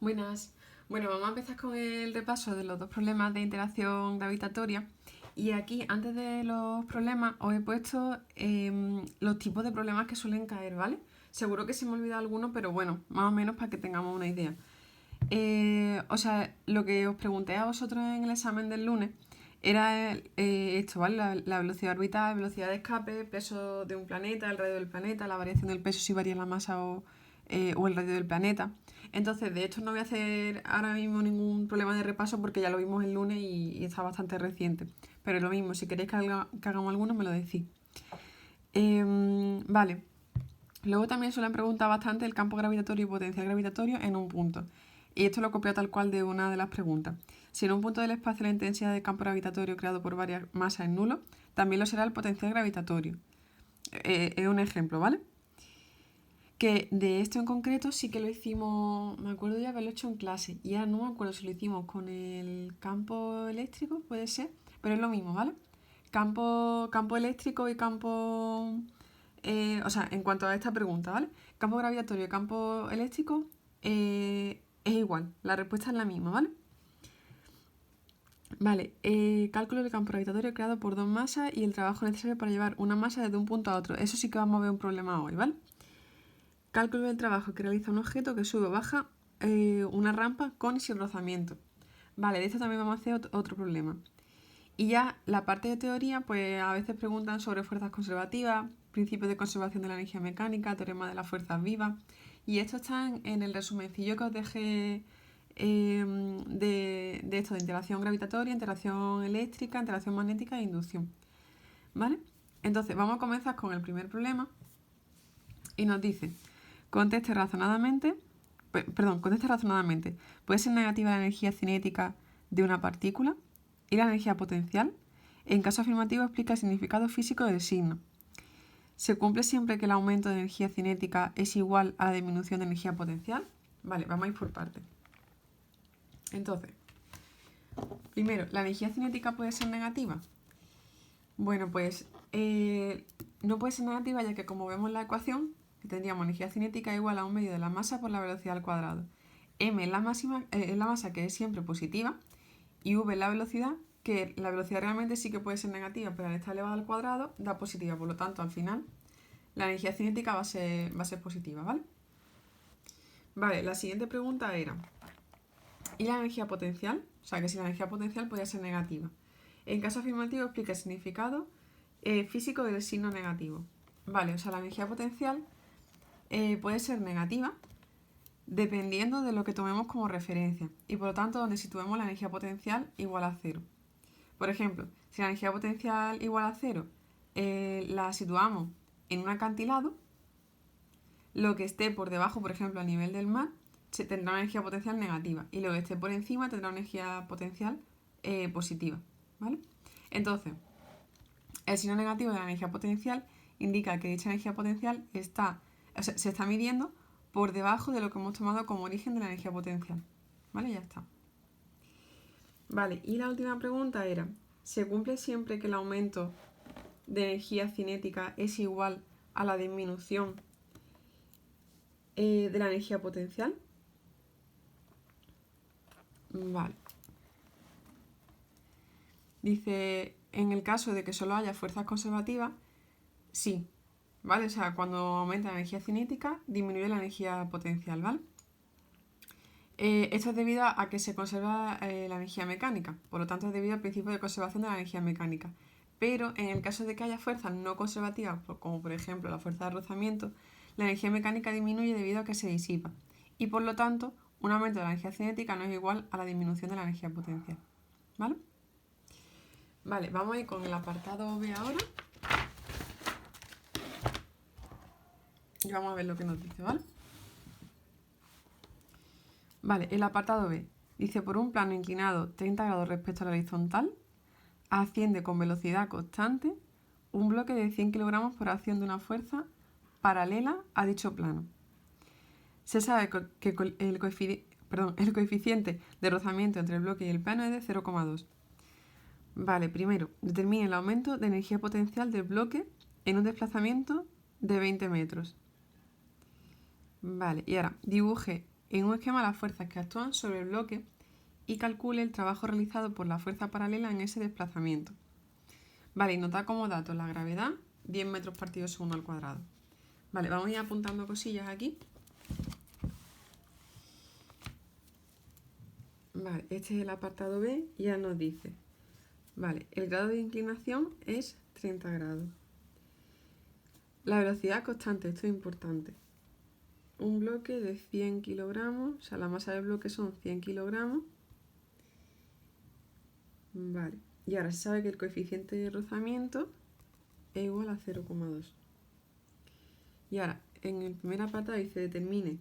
Buenas. Bueno, vamos a empezar con el repaso de los dos problemas de interacción gravitatoria. Y aquí, antes de los problemas, os he puesto los tipos de problemas que suelen caer, ¿vale? Seguro que se me olvida alguno, pero bueno, más o menos para que tengamos una idea. Lo que os pregunté a vosotros en el examen del lunes era esto, ¿vale? La velocidad orbital, velocidad de escape, peso de un planeta, el radio del planeta, la variación del peso si varía la masa o el radio del planeta. Entonces, de hecho, no voy a hacer ahora mismo ningún problema de repaso porque ya lo vimos el lunes y está bastante reciente. Pero lo mismo, si queréis que hagamos alguno, me lo decís. Vale. Luego también suelen preguntar bastante el campo gravitatorio y potencial gravitatorio en un punto. Y esto lo copio tal cual de una de las preguntas. Si en un punto del espacio la intensidad de campo gravitatorio creado por varias masas es nulo, también lo será el potencial gravitatorio. Es un ejemplo, ¿vale? Que de esto en concreto sí que lo hicimos, me acuerdo de haberlo hecho en clase. Y ahora no me acuerdo si lo hicimos con el campo eléctrico, puede ser, pero es lo mismo, ¿vale? Campo eléctrico y campo... en cuanto a esta pregunta, ¿vale? Campo gravitatorio y campo eléctrico es igual, la respuesta es la misma, ¿vale? Vale, cálculo del campo gravitatorio creado por dos masas y el trabajo necesario para llevar una masa desde un punto a otro. Eso sí que vamos a ver un problema hoy, ¿vale? Cálculo del trabajo que realiza un objeto que sube o baja una rampa con y sin rozamiento. Vale, de esto también vamos a hacer otro problema. Y ya la parte de teoría, pues a veces preguntan sobre fuerzas conservativas, principios de conservación de la energía mecánica, teorema de las fuerzas vivas. Y esto está en el resumencillo que os dejé de esto, de interacción gravitatoria, interacción eléctrica, interacción magnética e inducción. ¿Vale? Entonces, vamos a comenzar con el primer problema. Y nos dice, conteste razonadamente. ¿Puede ser negativa la energía cinética de una partícula y la energía potencial? En caso afirmativo, explica el significado físico del signo. ¿Se cumple siempre que el aumento de energía cinética es igual a la disminución de energía potencial? Vale, vamos a ir por partes. Entonces, primero, ¿la energía cinética puede ser negativa? Bueno, pues no puede ser negativa ya que como vemos en la ecuación, tendríamos energía cinética igual a un medio de la masa por la velocidad al cuadrado. M es la masa que es siempre positiva y V es la velocidad, que la velocidad realmente sí que puede ser negativa, pero al estar elevada al cuadrado da positiva. Por lo tanto, al final, la energía cinética va a ser positiva, ¿vale? Vale, la siguiente pregunta era, ¿y la energía potencial? O sea, que si la energía potencial podía ser negativa. En caso afirmativo, explica el significado físico del signo negativo. Vale, o sea, la energía potencial puede ser negativa dependiendo de lo que tomemos como referencia y por lo tanto donde situemos la energía potencial igual a cero. Por ejemplo, si la energía potencial igual a cero la situamos en un acantilado, lo que esté por debajo, por ejemplo, a nivel del mar, tendrá una energía potencial negativa y lo que esté por encima tendrá una energía potencial positiva, ¿vale? Entonces, el signo negativo de la energía potencial indica que dicha energía potencial se está midiendo por debajo de lo que hemos tomado como origen de la energía potencial. ¿Vale? Ya está. Vale, y la última pregunta era, ¿se cumple siempre que el aumento de energía cinética es igual a la disminución de la energía potencial? Vale. Dice, en el caso de que solo haya fuerzas conservativas, sí, ¿vale? O sea, cuando aumenta la energía cinética, disminuye la energía potencial, ¿vale? Esto es debido a que se conserva la energía mecánica, por lo tanto es debido al principio de conservación de la energía mecánica. Pero en el caso de que haya fuerzas no conservativas, como por ejemplo la fuerza de rozamiento, la energía mecánica disminuye debido a que se disipa. Y por lo tanto, un aumento de la energía cinética no es igual a la disminución de la energía potencial. ¿Vale? Vale, vamos a ir con el apartado B ahora. Y vamos a ver lo que nos dice, ¿vale? Vale, el apartado B. Dice, por un plano inclinado 30 grados respecto a la horizontal, asciende con velocidad constante un bloque de 100 kilogramos por acción de una fuerza paralela a dicho plano. Se sabe que el coeficiente de rozamiento entre el bloque y el plano es de 0,2. Vale, primero, determine el aumento de energía potencial del bloque en un desplazamiento de 20 metros. Vale, y ahora dibuje en un esquema las fuerzas que actúan sobre el bloque y calcule el trabajo realizado por la fuerza paralela en ese desplazamiento. Vale, y nos da como dato la gravedad, 10 metros partido segundo al cuadrado. Vale, vamos a ir apuntando cosillas aquí. Vale, este es el apartado B y ya nos dice, vale, el grado de inclinación es 30 grados. La velocidad constante, esto es importante. Un bloque de 100 kilogramos, o sea, la masa del bloque son 100 kilogramos. Vale, y ahora se sabe que el coeficiente de rozamiento es igual a 0,2. Y ahora, en el primer apartado dice determine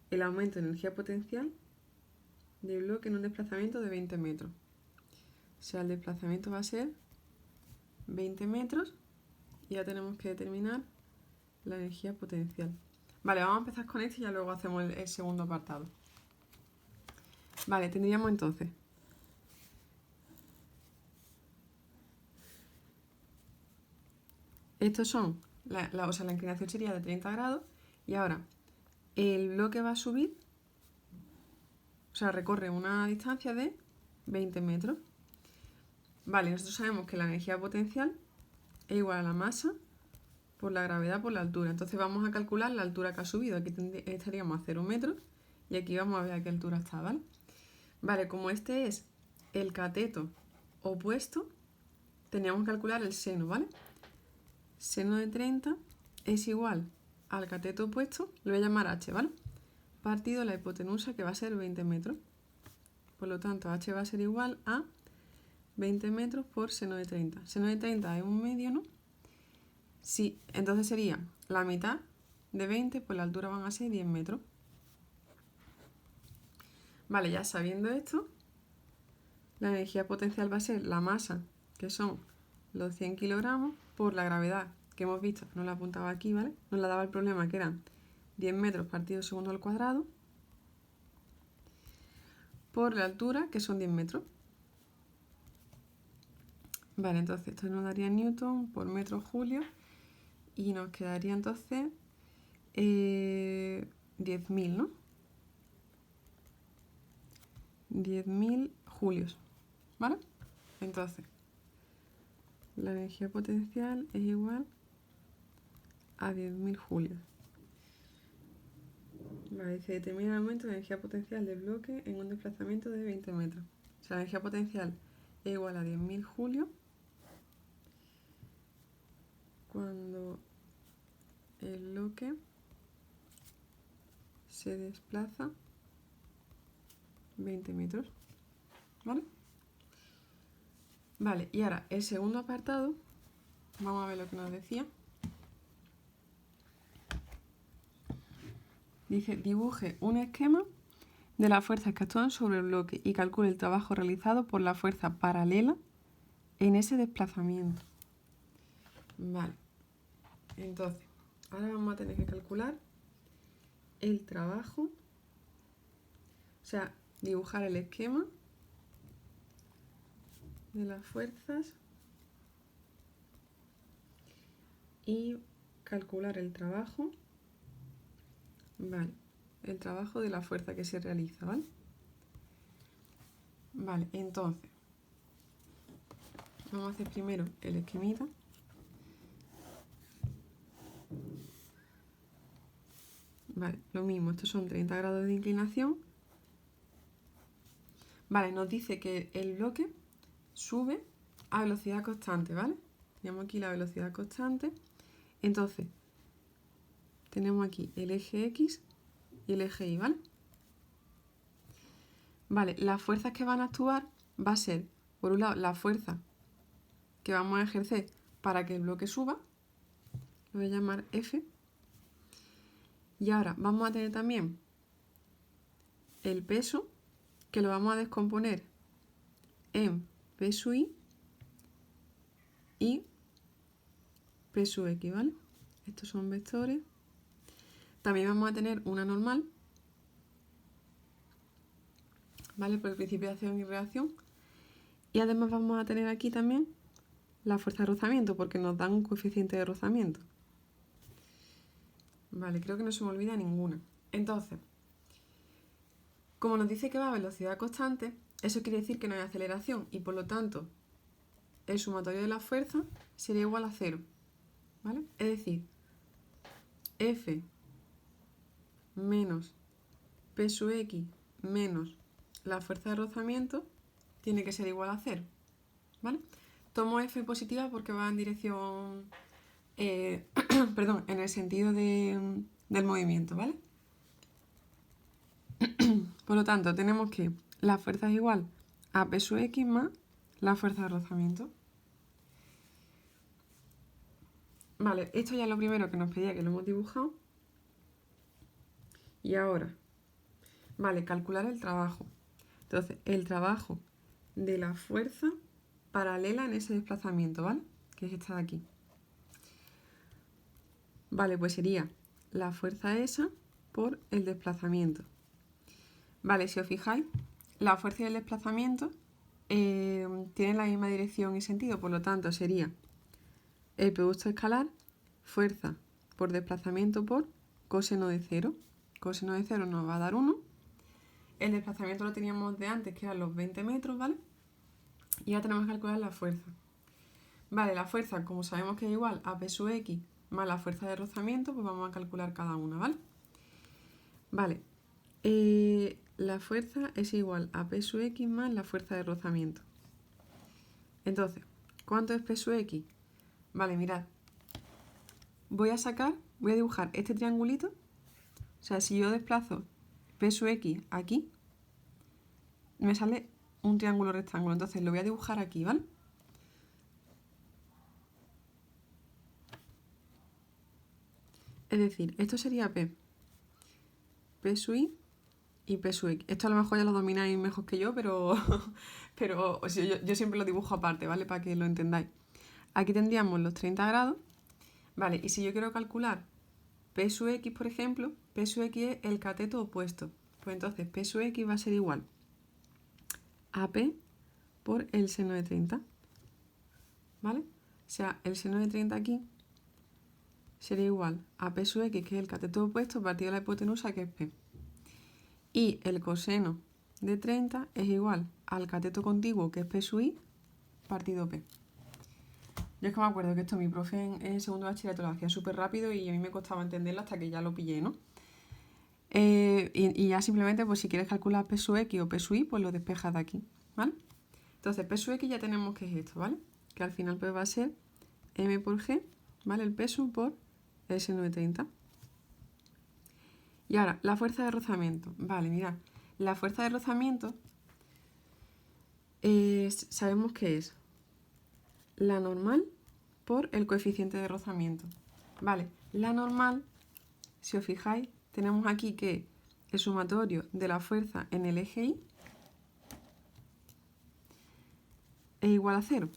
el aumento de energía potencial del bloque en un desplazamiento de 20 metros. O sea, el desplazamiento va a ser 20 metros y ya tenemos que determinar la energía potencial. Vale, vamos a empezar con este y ya luego hacemos el segundo apartado. Vale, tendríamos entonces estos son, la inclinación sería de 30 grados y ahora el bloque va a subir, o sea, recorre una distancia de 20 metros. Vale, nosotros sabemos que la energía potencial es igual a la masa por la gravedad por la altura. Entonces vamos a calcular la altura que ha subido. Aquí estaríamos a 0 metros y aquí vamos a ver a qué altura está, ¿vale? Vale, como este es el cateto opuesto, teníamos que calcular el seno, ¿vale? Seno de 30 es igual al cateto opuesto, lo voy a llamar h, ¿vale? Partido la hipotenusa, que va a ser 20 metros. Por lo tanto, h va a ser igual a 20 metros por seno de 30. Seno de 30 es un medio, ¿no? Sí, entonces sería la mitad de 20, pues la altura van a ser 10 metros. Vale, ya sabiendo esto, la energía potencial va a ser la masa, que son los 100 kilogramos, por la gravedad, que hemos visto, no la apuntaba aquí, ¿vale? Nos la daba el problema, que eran 10 metros partido segundo al cuadrado, por la altura, que son 10 metros. Vale, entonces esto nos daría newton por metro julio y nos quedaría entonces 10.000, ¿no? 10.000 julios, ¿vale? Entonces, la energía potencial es igual a 10.000 julios. Vale, dice determina el aumento de energía potencial del bloque en un desplazamiento de 20 metros. O sea, la energía potencial es igual a 10.000 julios cuando el bloque se desplaza 20 metros, ¿vale? Vale, y ahora el segundo apartado, vamos a ver lo que nos decía. Dice, dibuje un esquema de las fuerzas que actúan sobre el bloque y calcule el trabajo realizado por la fuerza paralela en ese desplazamiento. Vale, entonces, ahora vamos a tener que calcular el trabajo, o sea, dibujar el esquema de las fuerzas y calcular el trabajo, vale, el trabajo de la fuerza que se realiza, ¿vale? Vale, entonces, vamos a hacer primero el esquemita. Vale, lo mismo, estos son 30 grados de inclinación. Vale, nos dice que el bloque sube a velocidad constante, ¿vale? Tenemos aquí la velocidad constante. Entonces, tenemos aquí el eje X y el eje Y, ¿vale? Vale, las fuerzas que van a actuar va a ser, por un lado, la fuerza que vamos a ejercer para que el bloque suba, lo voy a llamar F. Y ahora vamos a tener también el peso, que lo vamos a descomponer en P sub I y P sub X, ¿vale? Estos son vectores. También vamos a tener una normal, ¿vale? Por el principio de acción y reacción. Y además vamos a tener aquí también la fuerza de rozamiento, porque nos dan un coeficiente de rozamiento. Vale, creo que no se me olvida ninguna. Entonces, Como nos dice que va a velocidad constante, eso quiere decir que no hay aceleración y por lo tanto el sumatorio de la fuerza sería igual a 0, ¿vale? Es decir, F menos P sub X menos la fuerza de rozamiento tiene que ser igual a 0, ¿vale? Tomo F positiva porque va en dirección, perdón, en el sentido del movimiento, ¿vale? Por lo tanto, tenemos que la fuerza es igual a P sub X más la fuerza de rozamiento. Vale, esto ya es lo primero que nos pedía, que lo hemos dibujado. Y ahora, vale, calcular el trabajo. Entonces, el trabajo de la fuerza paralela en ese desplazamiento, ¿vale? Que es esta de aquí. Vale, pues sería la fuerza esa por el desplazamiento. Vale, si os fijáis, la fuerza y el desplazamiento tienen la misma dirección y sentido, por lo tanto sería el producto escalar, fuerza por desplazamiento por coseno de 0. Coseno de 0 nos va a dar 1. El desplazamiento lo teníamos de antes, que eran los 20 metros, ¿vale? Y ahora tenemos que calcular la fuerza. Vale, la fuerza, como sabemos que es igual a P sub X más la fuerza de rozamiento, pues vamos a calcular cada una, ¿vale? Vale, la fuerza es igual a P sub X más la fuerza de rozamiento. Entonces, ¿cuánto es P sub X? Vale, mirad. Voy a dibujar este triangulito. O sea, si yo desplazo P sub X aquí, me sale un triángulo rectángulo. Entonces lo voy a dibujar aquí, ¿vale? Es decir, esto sería P sub I y P sub X. Esto a lo mejor ya lo domináis mejor que yo, pero, o sea, yo siempre lo dibujo aparte, ¿vale? Para que lo entendáis. Aquí tendríamos los 30 grados, ¿vale? Y si yo quiero calcular P sub X, por ejemplo, P sub X es el cateto opuesto. Pues entonces P sub X va a ser igual a P por el seno de 30, ¿vale? O sea, el seno de 30 aquí sería igual a P sub X, que es el cateto opuesto, partido de la hipotenusa, que es P. Y el coseno de 30 es igual al cateto contiguo, que es P sub I, partido P. Yo es que me acuerdo que esto mi profe en segundo de bachillerato lo hacía súper rápido y a mí me costaba entenderlo hasta que ya lo pillé, ¿no? Y ya simplemente, pues si quieres calcular P sub X o P sub I, pues lo despejas de aquí, ¿vale? Entonces, P sub X ya tenemos que es esto, ¿vale? Que al final pues va a ser M por G, ¿vale? El peso por el seno de 30. Y ahora, la fuerza de rozamiento. Vale, mirad. La fuerza de rozamiento sabemos que es la normal por el coeficiente de rozamiento. Vale, la normal, si os fijáis, tenemos aquí que el sumatorio de la fuerza en el eje Y es igual a 0,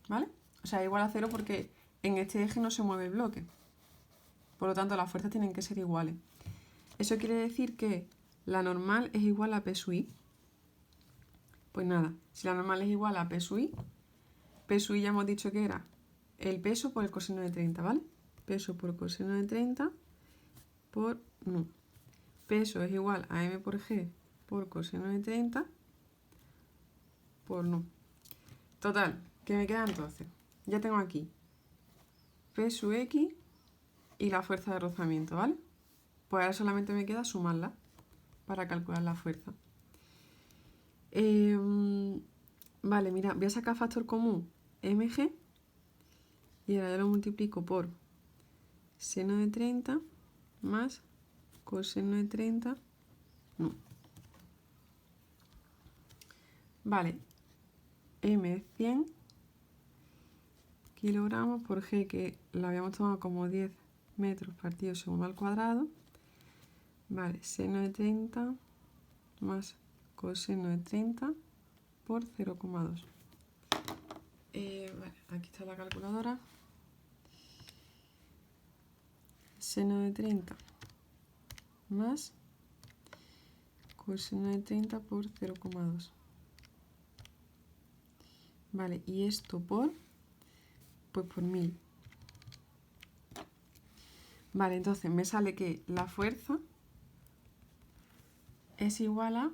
¿vale? O sea, es igual a 0 porque en este eje no se mueve el bloque. Por lo tanto, las fuerzas tienen que ser iguales. Eso quiere decir que la normal es igual a P sub I. Pues nada, si la normal es igual a P sub I ya hemos dicho que era el peso por el coseno de 30, ¿vale? Peso por coseno de 30 por nu. Peso es igual a M por G por coseno de 30 por nu. Total, ¿qué me queda entonces? Ya tengo aquí P sub X y la fuerza de rozamiento, ¿vale? Pues ahora solamente me queda sumarla para calcular la fuerza. Vale, mira, voy a sacar factor común mg y ahora ya lo multiplico por seno de 30 más coseno de 30. No. Vale, m es 100 kilogramos por g, que lo habíamos tomado como 10 metros partido segundo al cuadrado. Vale, seno de 30 más coseno de 30 por 0,2. Vale, aquí está la calculadora. Seno de 30 más coseno de 30 por 0,2. Vale, y esto por, pues por 1000. Vale, entonces me sale que la fuerza es igual a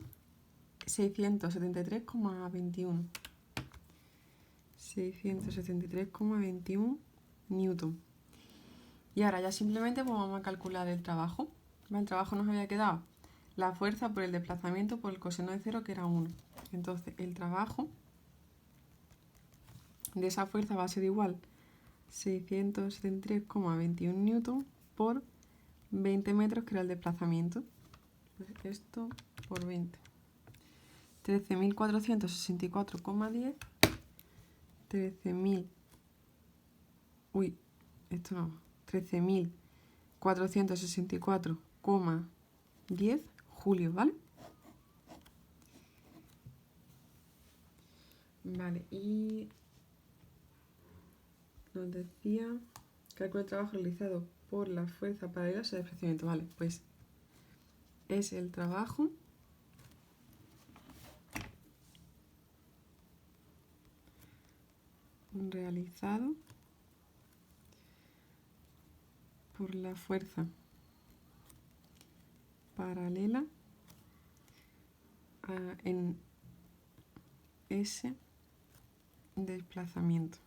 673,21. 673,21 newton. Y ahora ya simplemente pues vamos a calcular el trabajo. El trabajo nos había quedado la fuerza por el desplazamiento por el coseno de 0, que era 1. Entonces el trabajo de esa fuerza va a ser igual 673,21 newton por 20 metros, que era el desplazamiento. Pues esto por 20. 13.464,10. 13.000. Uy, esto no. 13.464,10 julios, ¿vale? Vale, y nos decía cálculo de trabajo realizado por la fuerza paralela al desplazamiento. Vale, pues es el trabajo realizado por la fuerza paralela en ese desplazamiento.